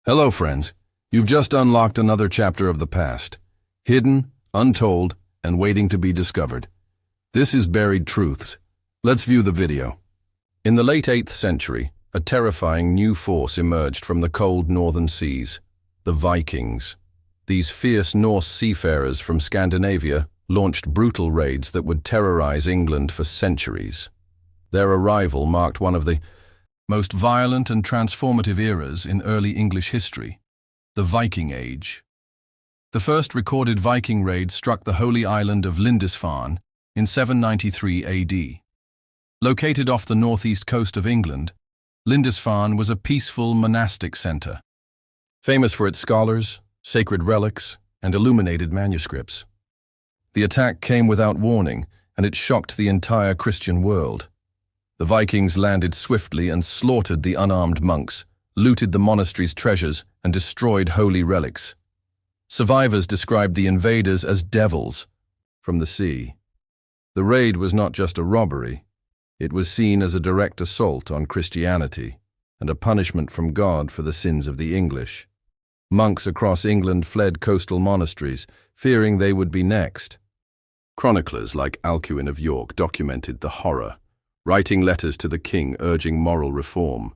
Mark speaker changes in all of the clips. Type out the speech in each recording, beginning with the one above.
Speaker 1: Hello, friends. You've just unlocked another chapter of the past, hidden, untold, and waiting to be discovered. This is Buried Truths. Let's view the video. In the late 8th century, a terrifying new force emerged from the cold northern seas, the Vikings. These fierce Norse seafarers from Scandinavia launched brutal raids that would terrorize England for centuries. Their arrival marked one of the most violent and transformative eras in early English history, the Viking Age. The first recorded Viking raid struck the holy island of Lindisfarne in 793 AD. Located off the northeast coast of England, Lindisfarne was a peaceful monastic center, famous for its scholars, sacred relics, and illuminated manuscripts. The attack came without warning, and it shocked the entire Christian world. The Vikings landed swiftly and slaughtered the unarmed monks, looted the monastery's treasures, and destroyed holy relics. Survivors described the invaders as devils from the sea. The raid was not just a robbery. It was seen as a direct assault on Christianity and a punishment from God for the sins of the English. Monks across England fled coastal monasteries, fearing they would be next. Chroniclers like Alcuin of York documented the horror, writing letters to the king urging moral reform.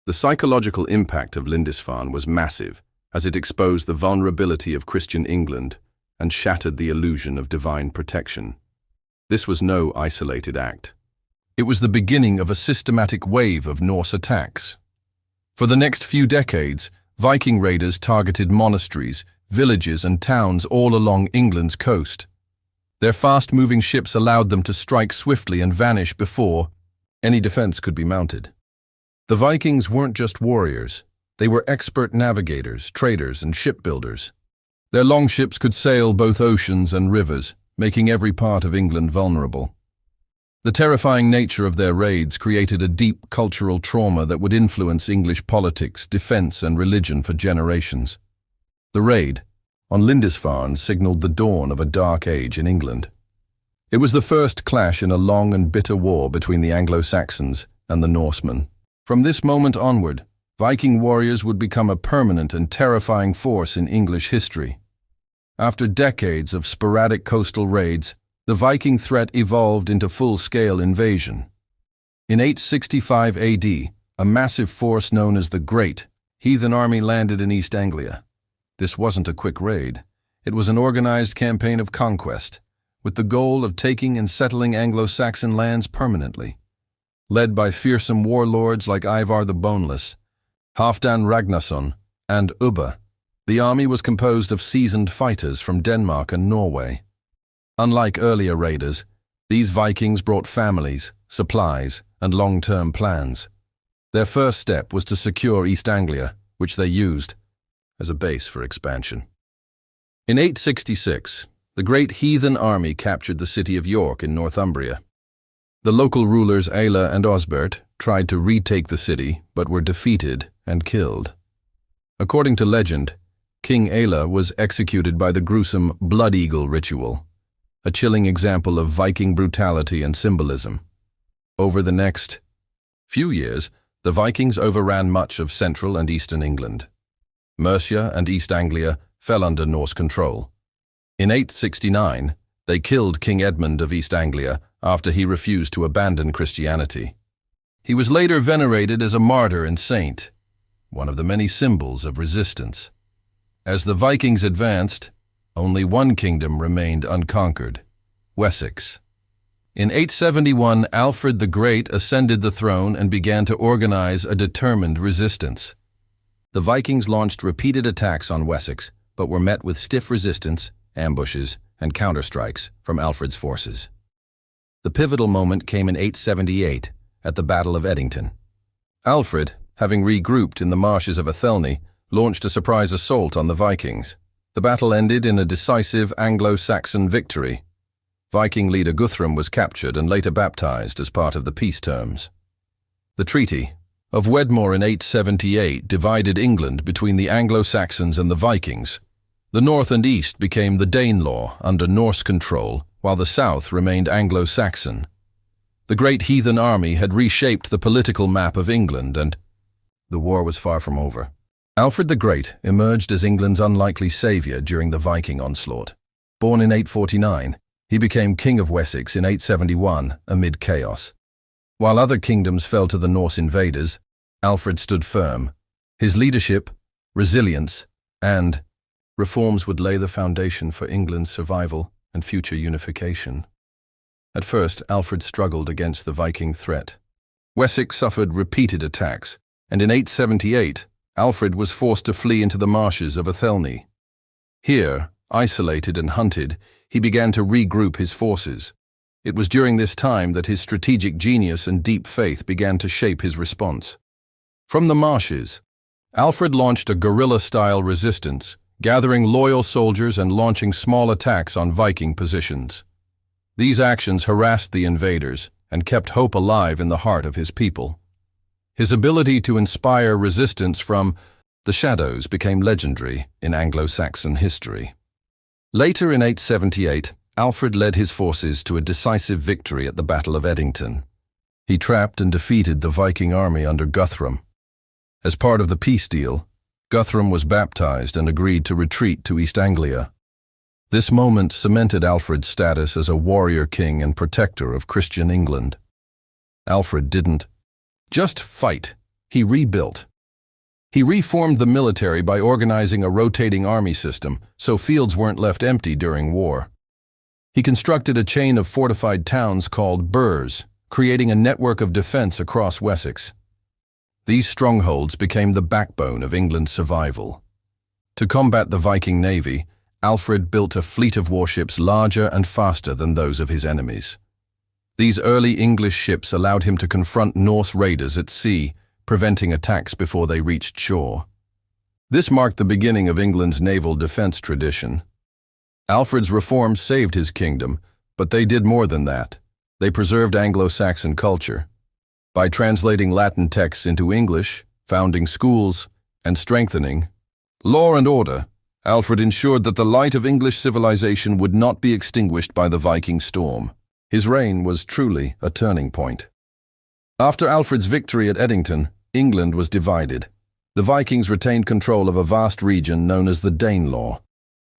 Speaker 1: The psychological impact of Lindisfarne was massive, as it exposed the vulnerability of Christian England and shattered the illusion of divine protection. This was no isolated act. It was the beginning of a systematic wave of Norse attacks. For the next few decades, Viking raiders targeted monasteries, villages, and towns all along England's coast. Their fast-moving ships allowed them to strike swiftly and vanish before any defense could be mounted. The Vikings weren't just warriors. They were expert navigators, traders, and shipbuilders. Their longships could sail both oceans and rivers, making every part of England vulnerable. The terrifying nature of their raids created a deep cultural trauma that would influence English politics, defense, and religion for generations. The raid on Lindisfarne signaled the dawn of a dark age in England. It was the first clash in a long and bitter war between the Anglo-Saxons and the Norsemen. From this moment onward, Viking warriors would become a permanent and terrifying force in English history. After decades of sporadic coastal raids, the Viking threat evolved into full-scale invasion. In 865 AD, a massive force known as the Great Heathen Army landed in East Anglia. This wasn't a quick raid. It was an organized campaign of conquest, with the goal of taking and settling Anglo-Saxon lands permanently. Led by fearsome warlords like Ivar the Boneless, Halfdan Ragnarsson, and Ubba, the army was composed of seasoned fighters from Denmark and Norway. Unlike earlier raiders, these Vikings brought families, supplies, and long-term plans. Their first step was to secure East Anglia, which they used as a base for expansion. In 866, the Great Heathen Army captured the city of York in Northumbria. The local rulers Aethelred and Osbert tried to retake the city, but were defeated and killed. According to legend, King Aethelred was executed by the gruesome Blood Eagle ritual, a chilling example of Viking brutality and symbolism. Over the next few years, the Vikings overran much of central and eastern England. Mercia and East Anglia fell under Norse control. In 869, they killed King Edmund of East Anglia after he refused to abandon Christianity. He was later venerated as a martyr and saint, one of the many symbols of resistance. As the Vikings advanced, only one kingdom remained unconquered, Wessex. In 871, Alfred the Great ascended the throne and began to organize a determined resistance. The Vikings launched repeated attacks on Wessex, but were met with stiff resistance, ambushes, and counterstrikes from Alfred's forces. The pivotal moment came in 878, at the Battle of Edington. Alfred, having regrouped in the marshes of Athelney, launched a surprise assault on the Vikings. The battle ended in a decisive Anglo-Saxon victory. Viking leader Guthrum was captured and later baptized as part of the peace terms. The Treaty of Wedmore in 878 divided England between the Anglo-Saxons and the Vikings. The north and east became the Danelaw under Norse control, while the south remained Anglo-Saxon. The Great Heathen Army had reshaped the political map of England, and the war was far from over. Alfred the Great emerged as England's unlikely saviour during the Viking onslaught. Born in 849, he became King of Wessex in 871 amid chaos. While other kingdoms fell to the Norse invaders, Alfred stood firm. His leadership, resilience, and reforms would lay the foundation for England's survival and future unification. At first, Alfred struggled against the Viking threat. Wessex suffered repeated attacks, and in 878, Alfred was forced to flee into the marshes of Athelney. Here, isolated and hunted, he began to regroup his forces. It was during this time that his strategic genius and deep faith began to shape his response. From the marshes, Alfred launched a guerrilla-style resistance, gathering loyal soldiers and launching small attacks on Viking positions. These actions harassed the invaders and kept hope alive in the heart of his people. His ability to inspire resistance from the shadows became legendary in Anglo-Saxon history. Later in 878, Alfred led his forces to a decisive victory at the Battle of Edington. He trapped and defeated the Viking army under Guthrum. As part of the peace deal, Guthrum was baptized and agreed to retreat to East Anglia. This moment cemented Alfred's status as a warrior king and protector of Christian England. Alfred didn't just fight, he rebuilt. He reformed the military by organizing a rotating army system so fields weren't left empty during war. He constructed a chain of fortified towns called burhs, creating a network of defense across Wessex. These strongholds became the backbone of England's survival. To combat the Viking navy, Alfred built a fleet of warships larger and faster than those of his enemies. These early English ships allowed him to confront Norse raiders at sea, preventing attacks before they reached shore. This marked the beginning of England's naval defense tradition. Alfred's reforms saved his kingdom, but they did more than that. They preserved Anglo-Saxon culture. By translating Latin texts into English, founding schools, and strengthening law and order, Alfred ensured that the light of English civilization would not be extinguished by the Viking storm. His reign was truly a turning point. After Alfred's victory at Edington, England was divided. The Vikings retained control of a vast region known as the Danelaw.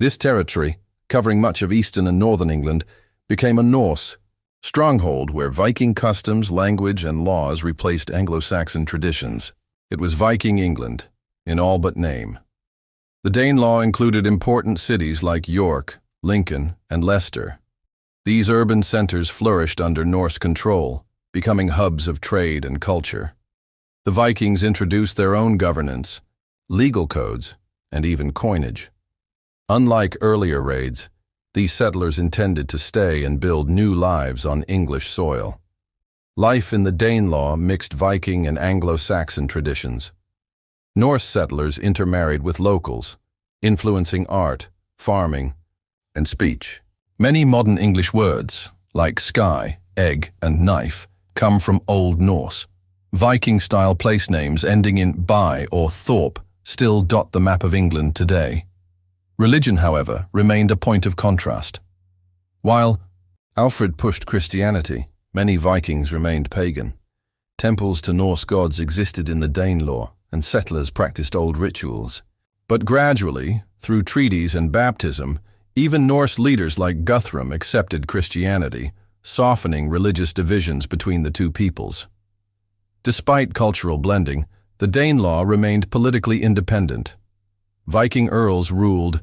Speaker 1: This territory, covering much of eastern and northern England, became a Norse stronghold where Viking customs, language, and laws replaced Anglo-Saxon traditions. It was Viking England, in all but name. The Danelaw included important cities like York, Lincoln, and Leicester. These urban centers flourished under Norse control, becoming hubs of trade and culture. The Vikings introduced their own governance, legal codes, and even coinage. Unlike earlier raids, these settlers intended to stay and build new lives on English soil. Life in the Danelaw mixed Viking and Anglo-Saxon traditions. Norse settlers intermarried with locals, influencing art, farming, and speech. Many modern English words, like sky, egg, and knife, come from Old Norse. Viking-style place names ending in by or thorp still dot the map of England today. Religion, however, remained a point of contrast. While Alfred pushed Christianity, many Vikings remained pagan. Temples to Norse gods existed in the Danelaw, and settlers practiced old rituals. But gradually, through treaties and baptism, even Norse leaders like Guthrum accepted Christianity, softening religious divisions between the two peoples. Despite cultural blending, the Danelaw remained politically independent. Viking earls ruled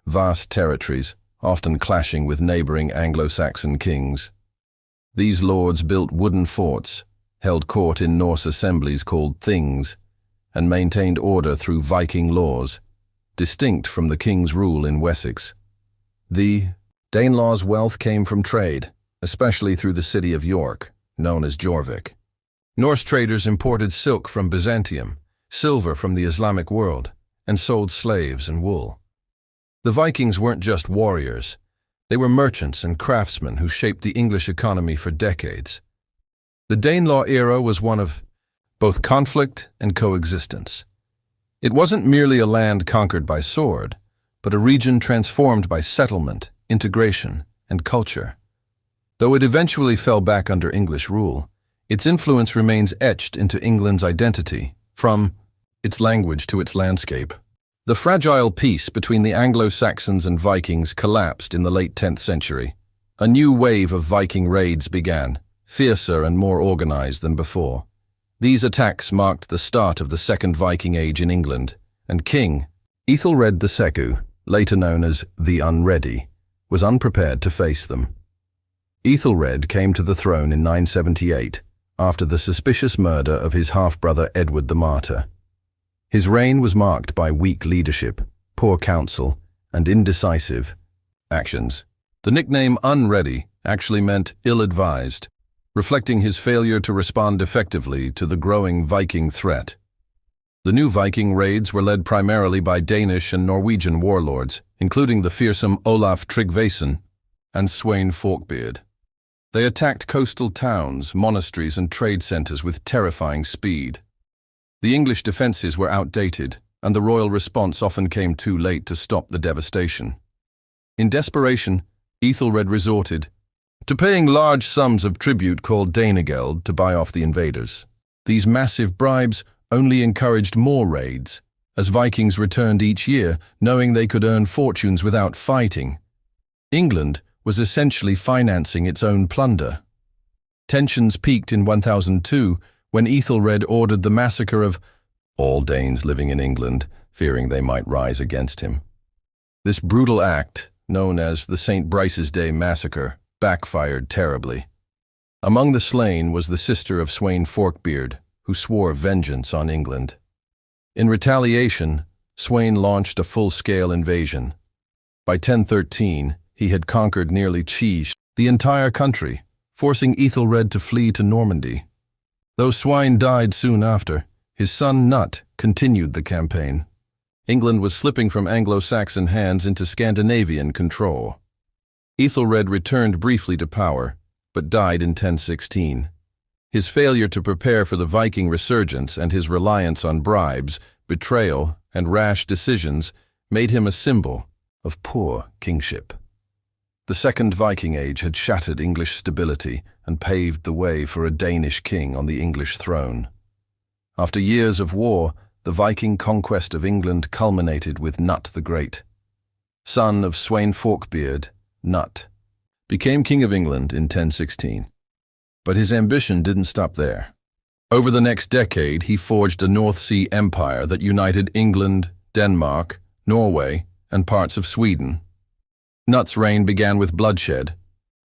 Speaker 1: vast territories, often clashing with neighboring Anglo-Saxon kings. These lords built wooden forts, held court in Norse assemblies called things, and maintained order through Viking laws, distinct from the king's rule in Wessex. The Danelaw's wealth came from trade, especially through the city of York, known as Jorvik. Norse traders imported silk from Byzantium, silver from the Islamic world, and sold slaves and wool. The Vikings weren't just warriors. They were merchants and craftsmen who shaped the English economy for decades. The Danelaw era was one of both conflict and coexistence. It wasn't merely a land conquered by sword, but a region transformed by settlement, integration, and culture. Though it eventually fell back under English rule, its influence remains etched into England's identity, from its language to its landscape. The fragile peace between the Anglo-Saxons and Vikings collapsed in the late 10th century. A new wave of Viking raids began, fiercer and more organized than before. These attacks marked the start of the Second Viking Age in England, and King Aethelred II, later known as the Unready, was unprepared to face them. Aethelred came to the throne in 978, after the suspicious murder of his half-brother Edward the Martyr. His reign was marked by weak leadership, poor counsel, and indecisive actions. The nickname Unready actually meant ill-advised, reflecting his failure to respond effectively to the growing Viking threat. The new Viking raids were led primarily by Danish and Norwegian warlords, including the fearsome Olaf Tryggvason and Sweyn Forkbeard. They attacked coastal towns, monasteries, and trade centers with terrifying speed. The English defenses were outdated, and the royal response often came too late to stop the devastation. In desperation, Aethelred resorted to paying large sums of tribute called Danegeld to buy off the invaders. These massive bribes only encouraged more raids, as Vikings returned each year, knowing they could earn fortunes without fighting. England was essentially financing its own plunder. Tensions peaked in 1002 when Aethelred ordered the massacre of all Danes living in England, fearing they might rise against him. This brutal act, known as the St. Brice's Day Massacre, backfired terribly. Among the slain was the sister of Sweyn Forkbeard, who swore vengeance on England. In retaliation, Sweyn launched a full-scale invasion. By 1013, he had conquered nearly the entire country, forcing Aethelred to flee to Normandy. Though Sweyn died soon after, his son Cnut continued the campaign. England was slipping from Anglo-Saxon hands into Scandinavian control. Aethelred returned briefly to power, but died in 1016. His failure to prepare for the Viking resurgence and his reliance on bribes, betrayal, and rash decisions made him a symbol of poor kingship. The Second Viking Age had shattered English stability and paved the way for a Danish king on the English throne. After years of war, the Viking conquest of England culminated with Cnut the Great. Son of Sweyn Forkbeard, Cnut became King of England in 1016. But his ambition didn't stop there. Over the next decade, he forged a North Sea empire that united England, Denmark, Norway, and parts of Sweden. Cnut's reign began with bloodshed.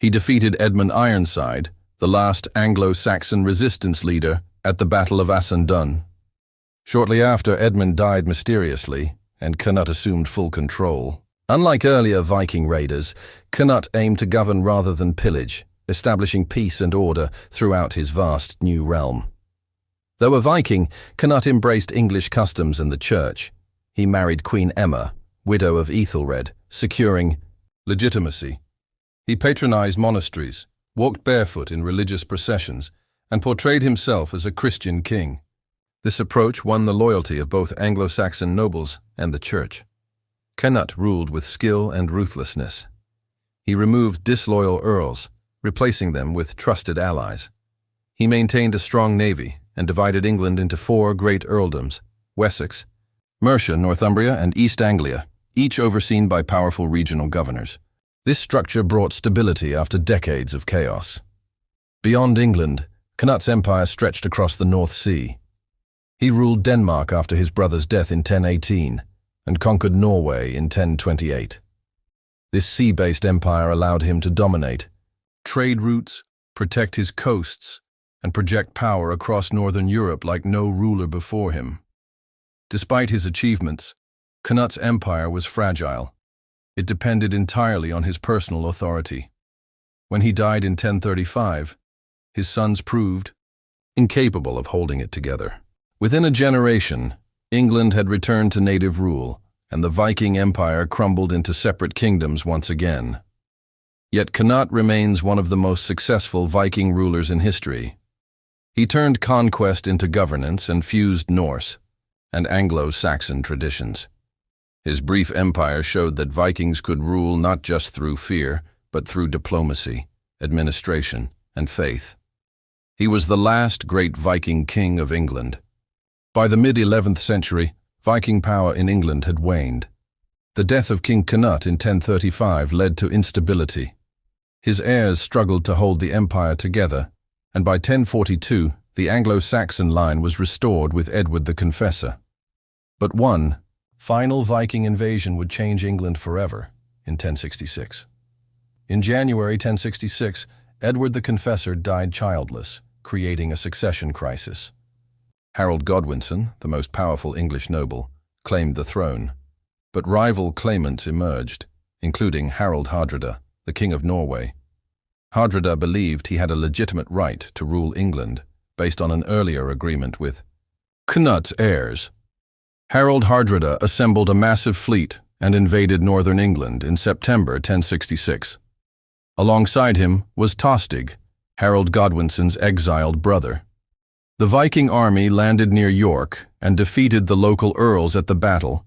Speaker 1: He defeated Edmund Ironside, the last Anglo-Saxon resistance leader, at the Battle of Asundun. Shortly after, Edmund died mysteriously, and Cnut assumed full control. Unlike earlier Viking raiders, Cnut aimed to govern rather than pillage, establishing peace and order throughout his vast new realm. Though a Viking, Cnut embraced English customs and the church. He married Queen Emma, widow of Aethelred, securing legitimacy. He patronized monasteries, walked barefoot in religious processions, and portrayed himself as a Christian king. This approach won the loyalty of both Anglo-Saxon nobles and the church. Cnut ruled with skill and ruthlessness. He removed disloyal earls, replacing them with trusted allies. He maintained a strong navy and divided England into 4 great earldoms: Wessex, Mercia, Northumbria, and East Anglia, each overseen by powerful regional governors. This structure brought stability after decades of chaos. Beyond England, Cnut's empire stretched across the North Sea. He ruled Denmark after his brother's death in 1018 and conquered Norway in 1028. This sea-based empire allowed him to dominate trade routes, protect his coasts, and project power across northern Europe like no ruler before him. Despite his achievements, Cnut's empire was fragile. It depended entirely on his personal authority. When he died in 1035, his sons proved incapable of holding it together. Within a generation, England had returned to native rule, and the Viking Empire crumbled into separate kingdoms once again. Yet Cnut remains one of the most successful Viking rulers in history. He turned conquest into governance and fused Norse and Anglo-Saxon traditions. His brief empire showed that Vikings could rule not just through fear, but through diplomacy, administration, and faith. He was the last great Viking king of England. By the mid-11th century, Viking power in England had waned. The death of King Cnut in 1035 led to instability. His heirs struggled to hold the empire together, and by 1042, the Anglo-Saxon line was restored with Edward the Confessor. But one final Viking invasion would change England forever in 1066. In January 1066, Edward the Confessor died childless, creating a succession crisis. Harold Godwinson, the most powerful English noble, claimed the throne, but rival claimants emerged, including Harald Hardrada, the King of Norway. Hardrada believed he had a legitimate right to rule England based on an earlier agreement with Cnut's heirs. Harald Hardrada assembled a massive fleet and invaded northern England in September 1066. Alongside him was Tostig, Harold Godwinson's exiled brother. The Viking army landed near York and defeated the local earls at the Battle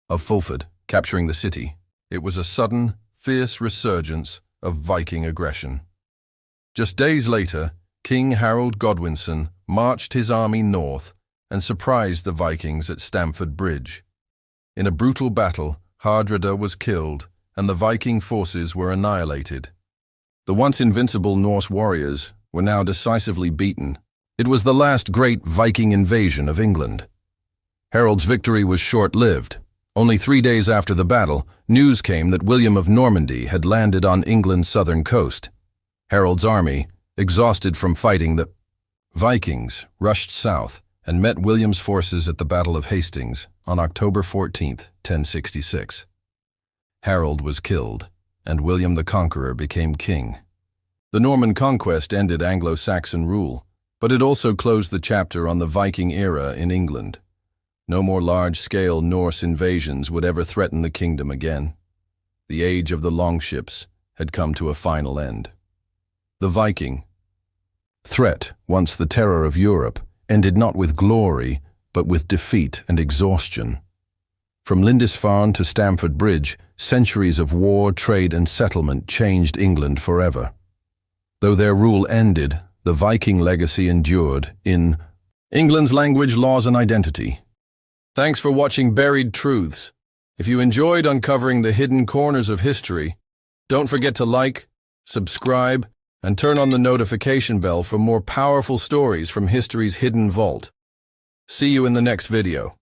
Speaker 1: of Fulford, capturing the city. It was a sudden, fierce resurgence of Viking aggression. Just days later, King Harold Godwinson marched his army north and surprised the Vikings at Stamford Bridge. In a brutal battle, Hardrada was killed and the Viking forces were annihilated. The once invincible Norse warriors were now decisively beaten. It was the last great Viking invasion of England. Harold's victory was short-lived. Only 3 days after the battle, news came that William of Normandy had landed on England's southern coast. Harold's army, exhausted from fighting the Vikings, rushed south and met William's forces at the Battle of Hastings on October 14, 1066. Harold was killed, and William the Conqueror became king. The Norman Conquest ended Anglo-Saxon rule, but it also closed the chapter on the Viking era in England. No more large-scale Norse invasions would ever threaten the kingdom again. The age of the longships had come to a final end. The Viking threat, once the terror of Europe, ended not with glory, but with defeat and exhaustion. From Lindisfarne to Stamford Bridge, centuries of war, trade, and settlement changed England forever. Though their rule ended, the Viking legacy endured in England's language, laws, and identity. Thanks for watching Buried Truths. If you enjoyed uncovering the hidden corners of history, don't forget to like, subscribe, and turn on the notification bell for more powerful stories from history's hidden vault. See you in the next video.